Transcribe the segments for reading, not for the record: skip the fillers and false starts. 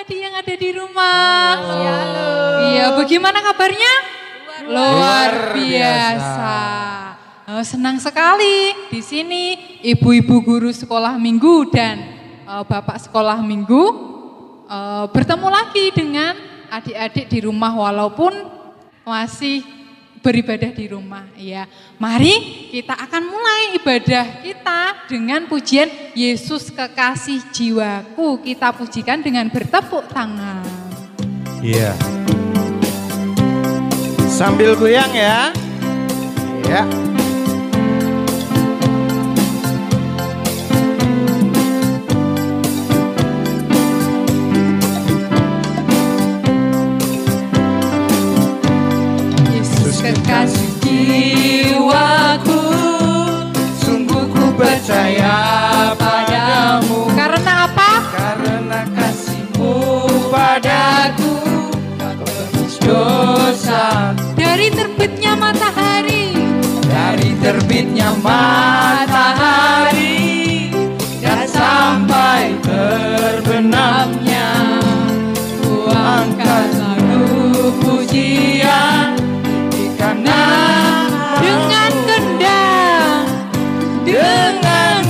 adik-adik yang ada di rumah. Halo. Iya, bagaimana kabarnya? Luar biasa. Senang sekali di sini ibu-ibu guru sekolah minggu dan bapak sekolah minggu bertemu lagi dengan adik-adik di rumah walaupun masih beribadah di rumah. Ya, mari kita akan mulai ibadah kita dengan pujian Yesus kekasih jiwaku. Kita pujikan dengan bertepuk tangan. Iya. Sambil goyang ya. Ya. Yesus kekasih jiwaku, Sungguh ku percaya padamu. karena apa? Karena kasihmu padaku tak tebus dosa. Dari terbitnya matahari, Dari terbitnya matahari dan sampai terbenamnya, ku angkat lagu pujian karena dengan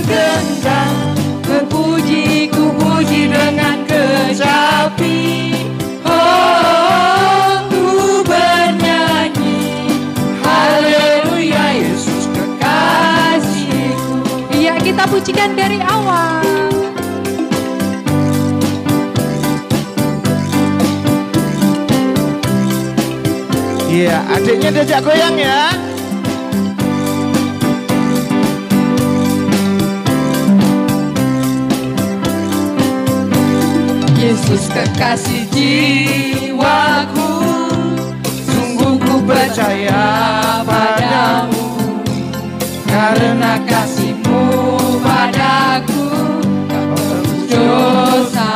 gendang, ku puji dengan kecapi. Oh, ku bernyanyi haleluya Yesus kekasihku. iya kita pujikan dari awal. Iya, adiknya diajak goyang ya. Yesus kekasih jiwaku, sungguh ku percaya padamu. Karena kasihmu padaku tak tebus dosa.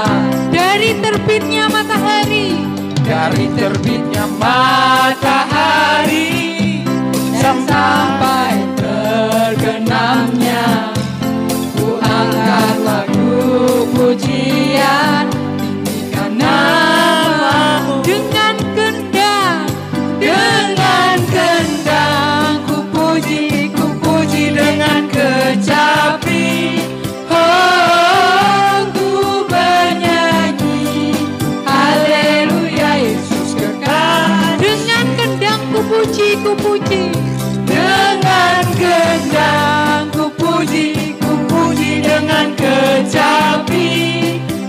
Dari terbitnya matahari, Dari terbitnya matahari sampai terbenamnya, ku angkat lagu pujian tinggikan namamu. dengan gendang, Ku puji dengan kecapi. Oh, ku bernyanyi haleluya Yesus kekasih. dengan gendang ku puji, Dengan gendang ku puji dengan kecapi.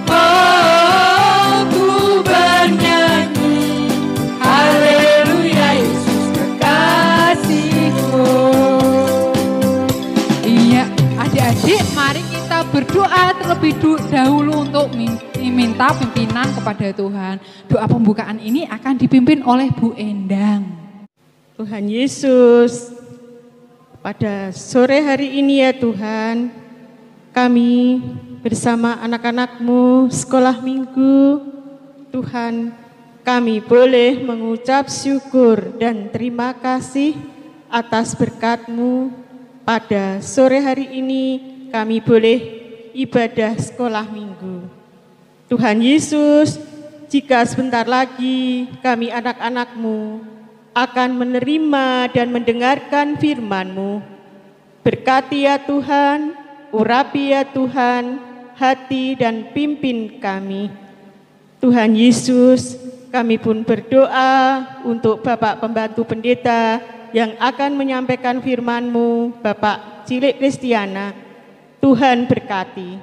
Oh, ku bernyanyi haleluya Yesus kekasihku. Iya, adik-adik, mari kita berdoa terlebih dahulu untuk minta pimpinan kepada Tuhan. Doa pembukaan ini akan dipimpin oleh Bu Endang. Tuhan Yesus, pada sore hari ini ya Tuhan, kami bersama anak-anak-Mu sekolah minggu, Tuhan, kami boleh mengucap syukur dan terima kasih atas berkat-Mu. Pada sore hari ini kami boleh ibadah sekolah minggu. Tuhan Yesus, jika sebentar lagi kami anak-anak-Mu akan menerima dan mendengarkan firman-Mu, berkati ya Tuhan, urapi ya Tuhan, hati dan pimpin kami. Tuhan Yesus, kami pun berdoa untuk Bapak Pembantu Pendeta yang akan menyampaikan firman-Mu, Bapak Cilik Kristiana. Tuhan berkati.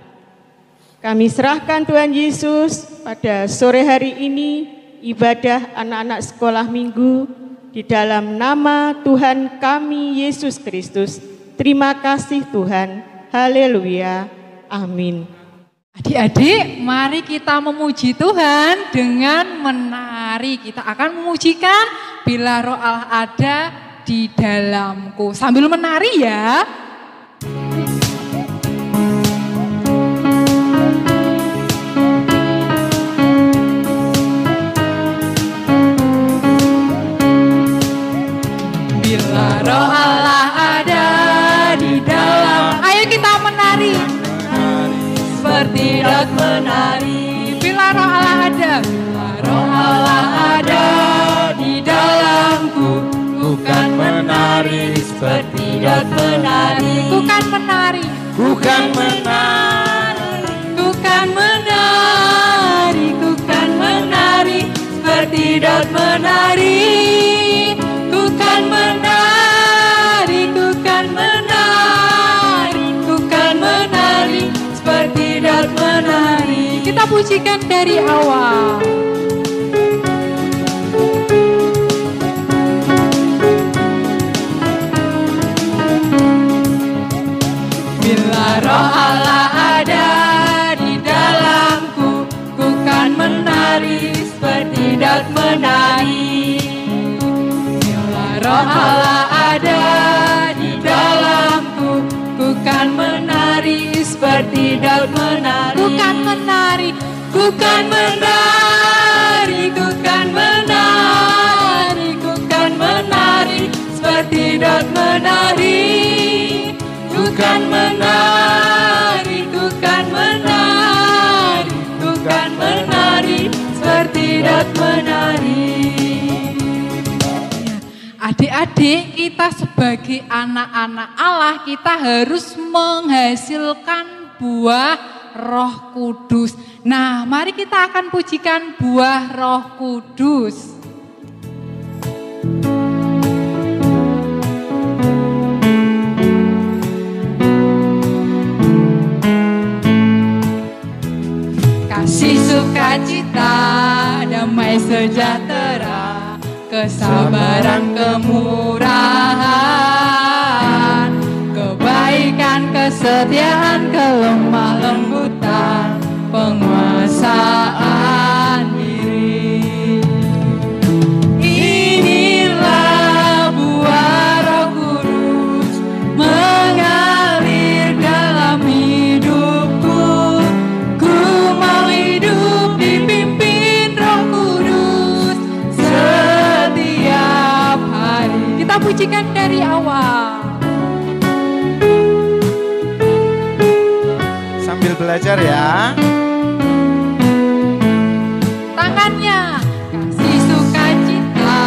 Kami serahkan Tuhan Yesus pada sore hari ini ibadah anak-anak sekolah minggu di dalam nama Tuhan kami Yesus Kristus. Terima kasih Tuhan. Haleluya. Amin. Adik-adik, mari kita memuji Tuhan dengan menari. Kita akan memujikan Bila Roh Allah ada di dalamku. Sambil menari ya. Bila Roh Allah ada di dalam. Ayo kita menari. Seperti Daud menari. Bila Roh Allah ada seperti daun menari. Ku kan menari, ku kan menari, ku kan menari, ku kan menari seperti daun menari. Ku kan menari, ku kan menari, ku kan menari seperti daun menari. Kita pujikan dari awal. Bila roh Allah ada di dalamku, ku kan menari seperti daun menari. Bila roh Allah ada di dalamku, ku kan menari seperti daun menari. Ku kan menari, ku kan menari, ku kan menari, ku kan menari seperti daun menari. Ku kan menari, ku kan menari, ku kan menari seperti daun menari. Adik-adik, kita sebagai anak-anak Allah, kita harus menghasilkan buah Roh Kudus. Nah, mari kita akan pujikan buah Roh Kudus. Kasih, sukacita, damai sejahtera, kesabaran, kemurahan, kebaikan, kesetiaan, kelemah lembutan, penguasaan diri. Inilah buah Roh Kudus mengalir dalam hidupku. Ku mau hidup dipimpin Roh Kudus setiap hari. Kita pujikan dari awal. Sambil belajar ya. Tangannya. Kasih, sukacita,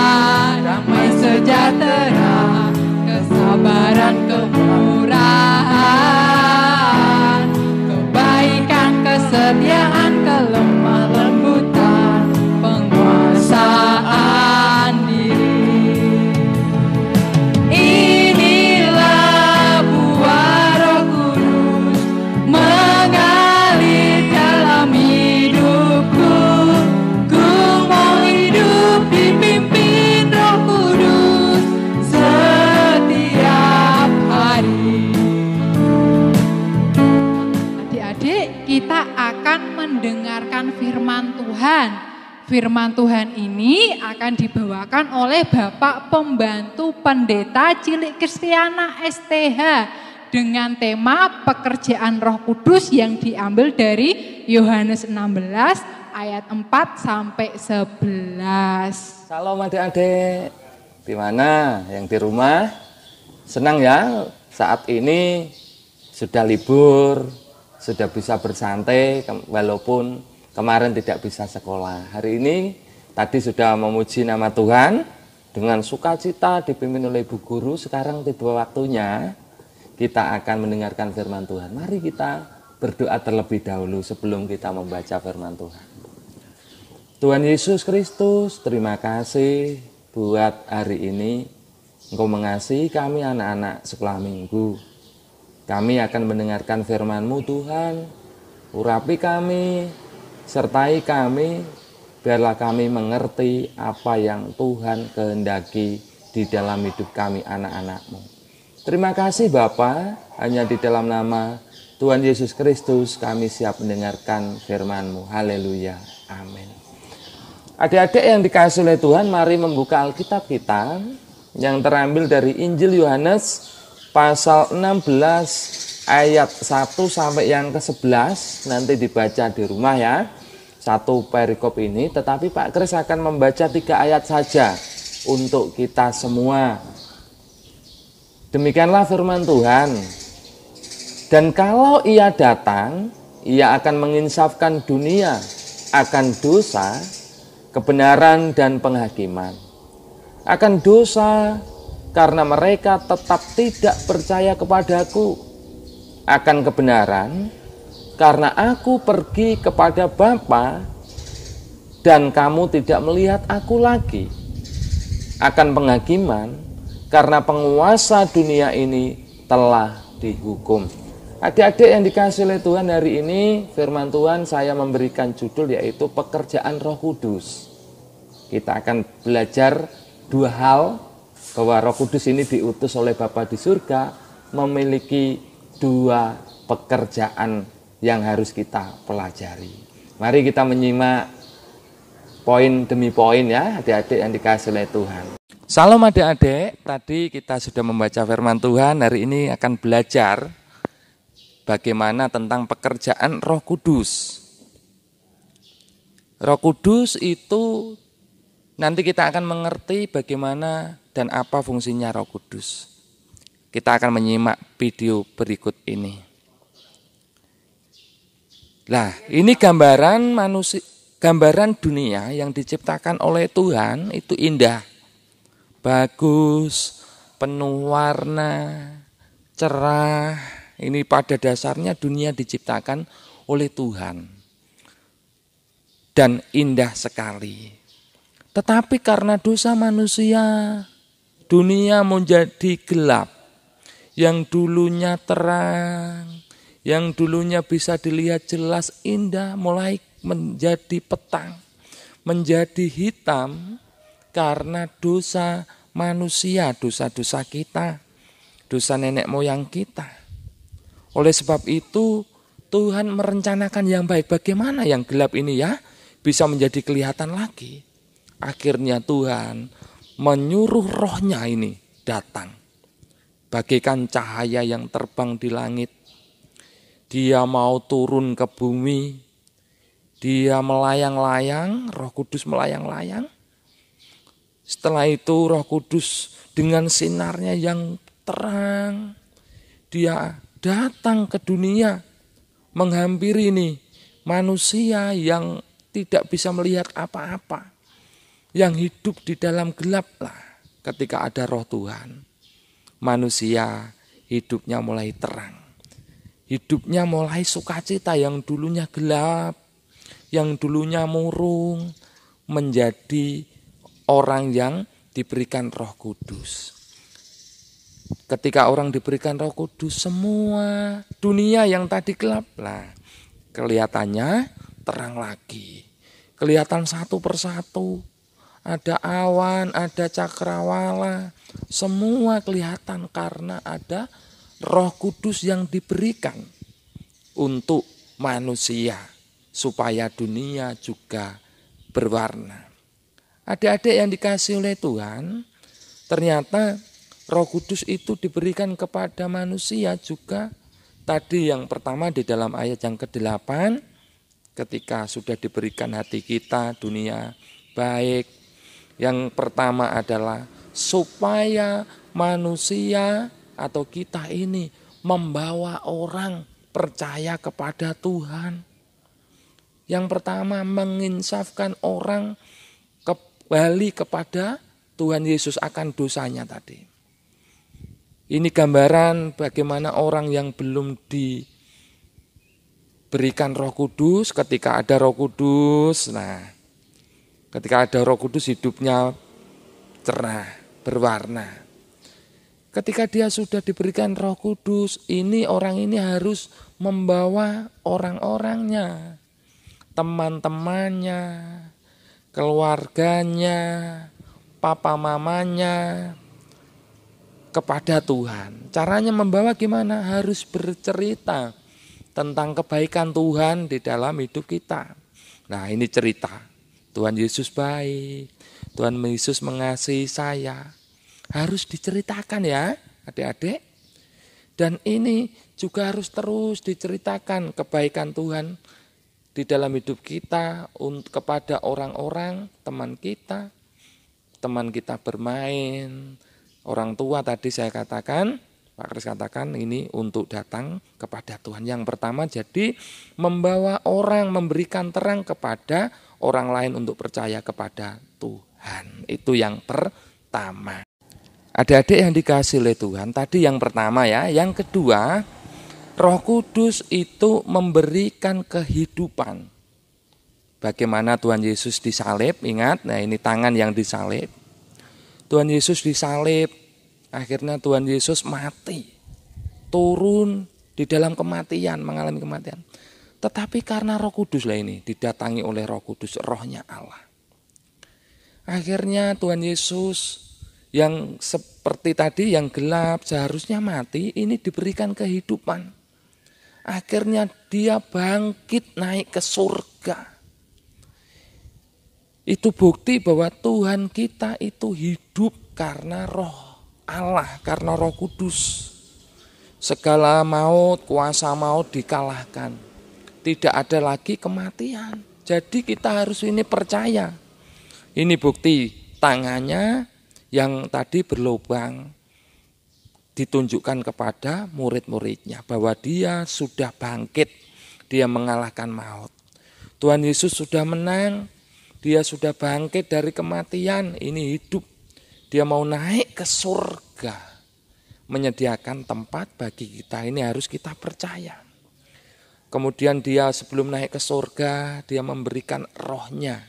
damai sejahtera, kesabaran, kemurahan, kebaikan, kesetiaan, kelemah lembutan, penguasaan diri. Inilah buah Roh Kudus mengalir dalam hidupku. Ku mau hidup dipimpin Roh Kudus setiap hari. Adik-adik, kita akan mendengarkan firman Tuhan. Firman Tuhan ini akan dibawakan oleh Bapak Pembantu Pendeta Cilik Kristiana STH dengan tema pekerjaan Roh Kudus yang diambil dari Yohanes 16 ayat 4 sampai 11. Salam adik-adik, di mana yang di rumah? Senang ya saat ini sudah libur, sudah bisa bersantai walaupun kemarin tidak bisa sekolah. Hari ini tadi sudah memuji nama Tuhan dengan sukacita dipimpin oleh Ibu Guru. Sekarang tiba waktunya kita akan mendengarkan firman Tuhan. Mari kita berdoa terlebih dahulu sebelum kita membaca firman Tuhan. Tuhan Yesus Kristus, terima kasih buat hari ini. Engkau mengasihi kami anak-anak sekolah minggu. Kami akan mendengarkan firman-Mu Tuhan. Urapi kami, sertai kami, biarlah kami mengerti apa yang Tuhan kehendaki di dalam hidup kami anak-anak-Mu. Terima kasih Bapa, hanya di dalam nama Tuhan Yesus Kristus kami siap mendengarkan firman-Mu. Haleluya, amin. Adik-adik yang dikasihi oleh Tuhan, mari membuka Alkitab kita yang terambil dari Injil Yohanes pasal 16 ayat 1 sampai yang ke-11, nanti dibaca di rumah ya. Satu perikop ini, tetapi Pak Kris akan membaca 3 ayat saja untuk kita semua. Demikianlah firman Tuhan. Dan kalau Ia datang, Ia akan menginsafkan dunia akan dosa, kebenaran dan penghakiman. Akan dosa karena mereka tetap tidak percaya kepadaku akan kebenaran, karena aku pergi kepada Bapa dan kamu tidak melihat aku lagi, akan penghakiman, karena penguasa dunia ini telah dihukum. Adik-adik yang dikasihi oleh Tuhan, hari ini firman Tuhan saya memberikan judul yaitu pekerjaan Roh Kudus. Kita akan belajar dua hal, bahwa Roh Kudus ini diutus oleh Bapa di surga, memiliki dua pekerjaan yang harus kita pelajari. Mari kita menyimak poin demi poin ya, adik-adik yang dikasihi oleh Tuhan. Salam adik-adik, tadi kita sudah membaca firman Tuhan, hari ini akan belajar bagaimana tentang pekerjaan Roh Kudus. Roh Kudus itu nanti kita akan mengerti bagaimana dan apa fungsinya Roh Kudus. Kita akan menyimak video berikut ini. Nah, ini gambaran manusia, gambaran dunia yang diciptakan oleh Tuhan itu indah, bagus, penuh warna, cerah. Ini pada dasarnya dunia diciptakan oleh Tuhan dan indah sekali. Tetapi karena dosa manusia, dunia menjadi gelap. Yang dulunya terang, yang dulunya bisa dilihat jelas indah, mulai menjadi petang, menjadi hitam karena dosa manusia, dosa-dosa kita, dosa nenek moyang kita. Oleh sebab itu Tuhan merencanakan yang baik. Bagaimana yang gelap ini ya bisa menjadi kelihatan lagi. Akhirnya Tuhan menyuruh rohnya ini datang. Bagaikan cahaya yang terbang di langit. Dia mau turun ke bumi. Dia melayang-layang, Roh Kudus melayang-layang. Setelah itu Roh Kudus dengan sinarnya yang terang, dia datang ke dunia, menghampiri nih manusia yang tidak bisa melihat apa-apa, yang hidup di dalam gelap lah. Ketika ada Roh Tuhan, manusia hidupnya mulai terang, hidupnya mulai sukacita. Yang dulunya gelap, yang dulunya murung, menjadi orang yang diberikan Roh Kudus. Ketika orang diberikan Roh Kudus, semua dunia yang tadi gelap lah kelihatannya terang lagi. Kelihatan satu persatu. Ada awan, ada cakrawala. Semua kelihatan karena ada Roh Kudus yang diberikan untuk manusia. Supaya dunia juga berwarna. Adik-adik yang dikasihi oleh Tuhan, ternyata Roh Kudus itu diberikan kepada manusia juga. Tadi yang pertama di dalam ayat yang ke-8, ketika sudah diberikan hati kita, dunia baik. Yang pertama adalah supaya manusia atau kita ini membawa orang percaya kepada Tuhan. Yang pertama menginsafkan orang kembali kepada Tuhan Yesus akan dosanya tadi. Ini gambaran bagaimana orang yang belum diberikan Roh Kudus, ketika ada Roh Kudus, ketika ada Roh Kudus hidupnya cerah, berwarna. Ketika dia sudah diberikan Roh Kudus, ini orang ini harus membawa orang-orangnya, teman-temannya, keluarganya, papa mamanya kepada Tuhan. Caranya membawa gimana? Harus bercerita tentang kebaikan Tuhan di dalam hidup kita. Nah, ini cerita. Tuhan Yesus baik. Tuhan Yesus mengasihi saya. Harus diceritakan ya, adik-adik. Dan ini juga harus terus diceritakan kebaikan Tuhan di dalam hidup kita kepada orang-orang, teman kita bermain, orang tua tadi saya katakan, Pak Kris katakan ini untuk datang kepada Tuhan. Yang pertama jadi membawa orang, memberikan terang kepada orang lain untuk percaya kepada Tuhan. Itu yang pertama. Adik-adik yang dikasih oleh Tuhan, tadi yang pertama ya. Yang kedua, Roh Kudus itu memberikan kehidupan. Bagaimana Tuhan Yesus disalib, ingat, nah ini tangan yang disalib. Tuhan Yesus disalib, akhirnya Tuhan Yesus mati. Turun di dalam kematian, mengalami kematian. Tetapi karena Roh Kudus lah ini, didatangi oleh Roh Kudus, rohnya Allah. Akhirnya Tuhan Yesus yang seperti tadi, yang gelap, seharusnya mati, ini diberikan kehidupan. Akhirnya dia bangkit naik ke surga. Itu bukti bahwa Tuhan kita itu hidup karena roh Allah, karena Roh Kudus. Segala maut, kuasa maut dikalahkan. Tidak ada lagi kematian. Jadi kita harus ini percaya. Ini bukti tangannya yang tadi berlubang ditunjukkan kepada murid-muridnya bahwa dia sudah bangkit, dia mengalahkan maut. Tuhan Yesus sudah menang, dia sudah bangkit dari kematian, ini hidup. Dia mau naik ke surga, menyediakan tempat bagi kita, ini harus kita percaya. Kemudian dia sebelum naik ke surga, dia memberikan rohnya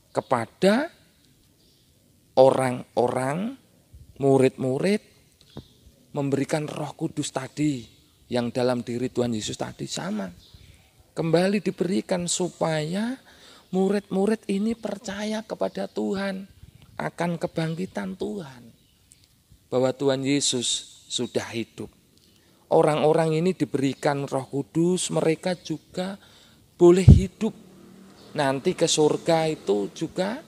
kepada orang-orang, murid-murid, memberikan Roh Kudus tadi yang dalam diri Tuhan Yesus tadi sama. Kembali diberikan supaya murid-murid ini percaya kepada Tuhan, akan kebangkitan Tuhan. Bahwa Tuhan Yesus sudah hidup. Orang-orang ini diberikan Roh Kudus, mereka juga boleh hidup. Nanti ke surga itu juga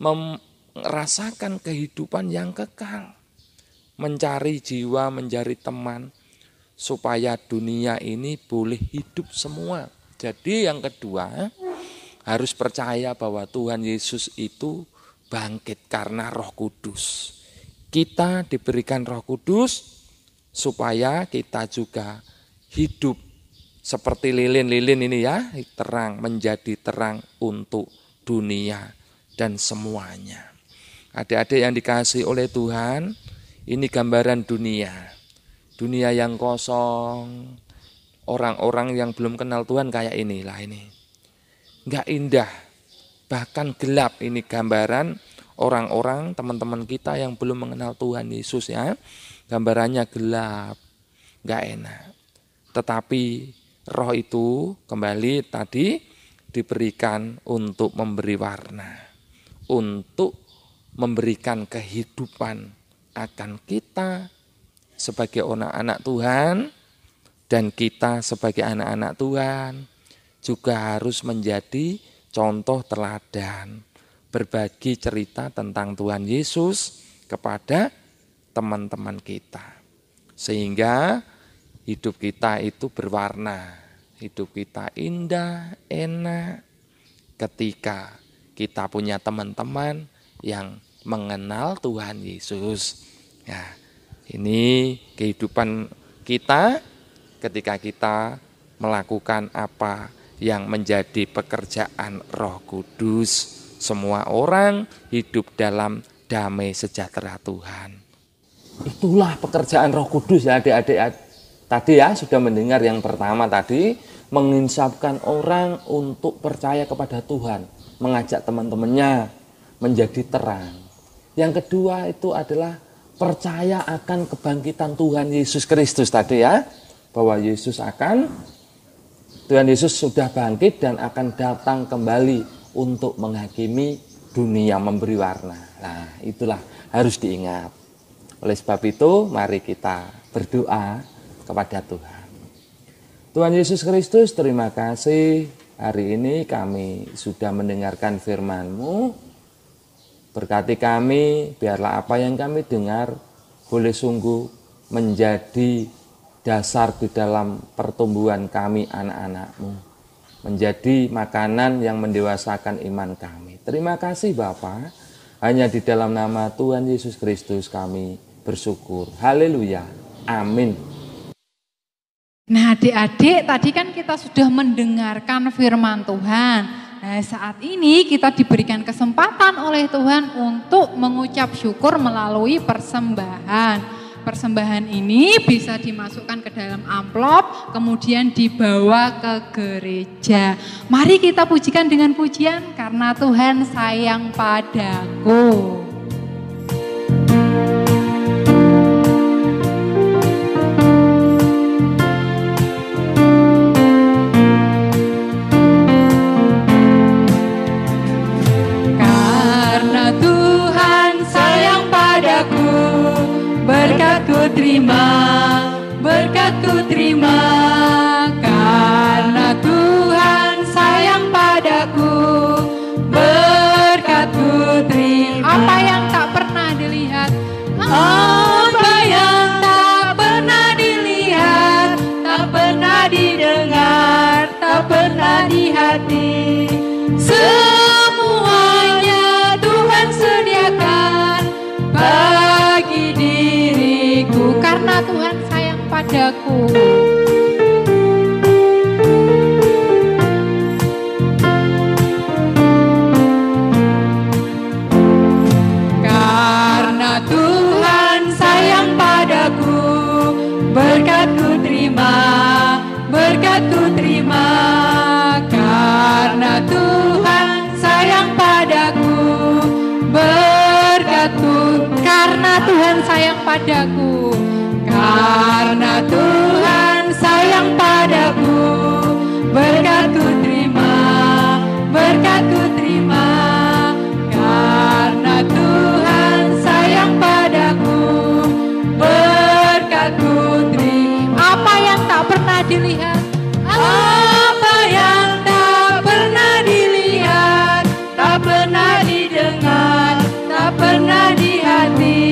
merasakan kehidupan yang kekal. Mencari jiwa, mencari teman, supaya dunia ini boleh hidup semua. Jadi yang kedua, harus percaya bahwa Tuhan Yesus itu bangkit karena Roh Kudus. Kita diberikan Roh Kudus supaya kita juga hidup seperti lilin-lilin ini ya, terang, menjadi terang untuk dunia dan semuanya. Adik-adik yang dikasihi oleh Tuhan, ini gambaran dunia. Dunia yang kosong, orang-orang yang belum kenal Tuhan kayak inilah ini. Enggak indah, bahkan gelap, ini gambaran orang-orang, teman-teman kita yang belum mengenal Tuhan Yesus ya. Gambarannya gelap, enggak enak. Tetapi roh itu kembali tadi diberikan untuk memberi warna, untuk memberikan kehidupan akan kita sebagai anak-anak Tuhan, dan kita sebagai anak-anak Tuhan juga harus menjadi contoh teladan, berbagi cerita tentang Tuhan Yesus kepada teman-teman kita. Sehingga hidup kita itu berwarna, hidup kita indah, enak ketika kita punya teman-teman yang mengenal Tuhan Yesus. Ya, ini kehidupan kita ketika kita melakukan apa yang menjadi pekerjaan Roh Kudus. Semua orang hidup dalam damai sejahtera Tuhan. Itulah pekerjaan Roh Kudus ya adik-adik. Tadi ya sudah mendengar yang pertama tadi, menginsapkan orang untuk percaya kepada Tuhan, mengajak teman-temannya menjadi terang. Yang kedua itu adalah percaya akan kebangkitan Tuhan Yesus Kristus tadi ya, bahwa Tuhan Yesus sudah bangkit dan akan datang kembali untuk menghakimi dunia, memberi warna. Nah, itulah harus diingat. Oleh sebab itu, mari kita berdoa kepada Tuhan. Tuhan Yesus Kristus, terima kasih hari ini kami sudah mendengarkan firman-Mu. Berkati kami, biarlah apa yang kami dengar boleh sungguh menjadi dasar di dalam pertumbuhan kami anak-anak-Mu. Menjadi makanan yang mendewasakan iman kami. Terima kasih Bapa. Hanya di dalam nama Tuhan Yesus Kristus kami bersyukur. Haleluya. Amin. Nah adik-adik, tadi kan kita sudah mendengarkan firman Tuhan. Nah, saat ini kita diberikan kesempatan oleh Tuhan untuk mengucap syukur melalui persembahan. Persembahan ini bisa dimasukkan ke dalam amplop, kemudian dibawa ke gereja. Mari kita pujikan dengan pujian, karena Tuhan sayang padaku. Berkatku terima, karena Tuhan sayang padaku. Berkatku terima. Apa yang tak pernah dilihat, apa yang tak pernah dilihat, tak pernah didengar, tak pernah di hati. Semuanya Tuhan sediakan bagi diriku, karena Tuhan sayang padaku. Karena Tuhan sayang padaku, berkatku terima, berkatku terima. Karena Tuhan sayang padaku, berkatku, karena Tuhan sayang padaku. Karena Tuhan sayang padaku, berkatku terima, berkatku terima. Karena Tuhan sayang padaku, berkatku terima. Apa yang tak pernah dilihat, apa yang tak pernah dilihat, tak pernah didengar, tak pernah di hati.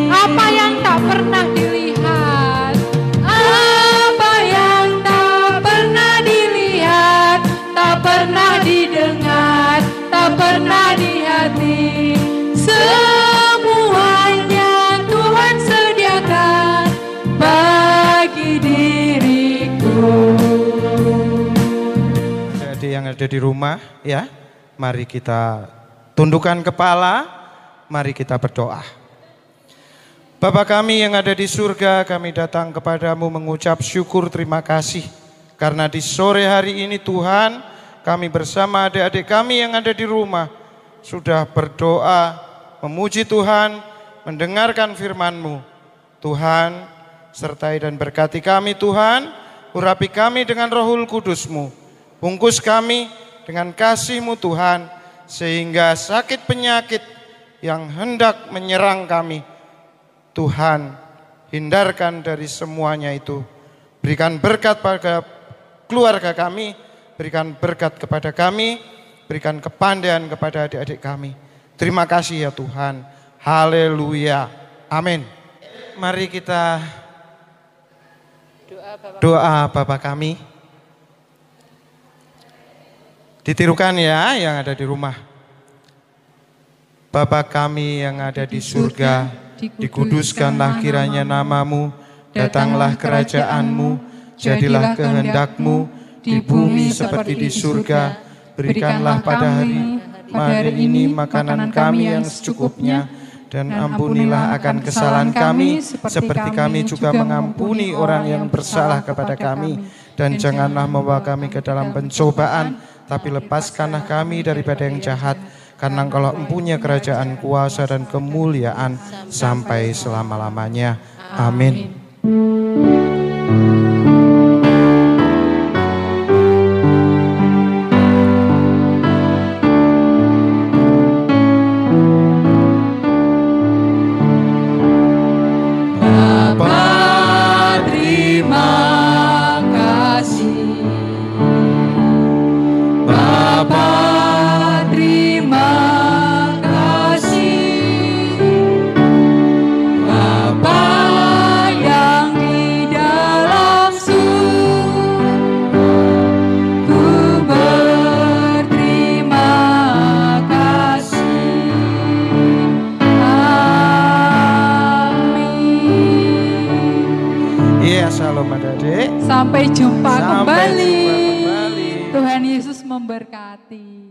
Apa yang tak pernah dilihat, apa yang tak pernah dilihat, tak pernah didengar, tak pernah di hati. Semuanya Tuhan sediakan bagi diriku. Jadi yang ada di rumah ya, mari kita tundukkan kepala, mari kita berdoa. Bapa kami yang ada di surga, kami datang kepadamu mengucap syukur terima kasih. Karena di sore hari ini Tuhan, kami bersama adik-adik kami yang ada di rumah sudah berdoa, memuji Tuhan, mendengarkan firman-Mu. Tuhan, sertai dan berkati kami Tuhan, urapi kami dengan Rohul Kudus-Mu. Bungkus kami dengan kasih-Mu Tuhan, sehingga sakit penyakit yang hendak menyerang kami, Tuhan, hindarkan dari semuanya itu. Berikan berkat pada keluarga kami, berikan berkat kepada kami, berikan kepandaian kepada adik-adik kami. Terima kasih ya Tuhan. Haleluya. Amin. Mari kita doa Bapa kami. Ditirukan ya yang ada di rumah. Bapa kami yang ada di surga, dikuduskanlah kiranya namamu, datanglah kerajaan-Mu, jadilah kehendak-Mu di bumi seperti di surga. Berikanlah pada hari ini makanan kami yang secukupnya, dan ampunilah akan kesalahan kami seperti kami juga mengampuni orang yang bersalah kepada kami. Dan janganlah membawa kami ke dalam pencobaan, tapi lepaskanlah kami daripada yang jahat. Karena Engkau empunya kerajaan, kuasa dan kemuliaan sampai selama-lamanya. Amin. Bapa yang di dalam semuanya. Shalom adik-adik. Sampai jumpa Sampai kembali. jumpa kembali. Tuhan Yesus memberkati.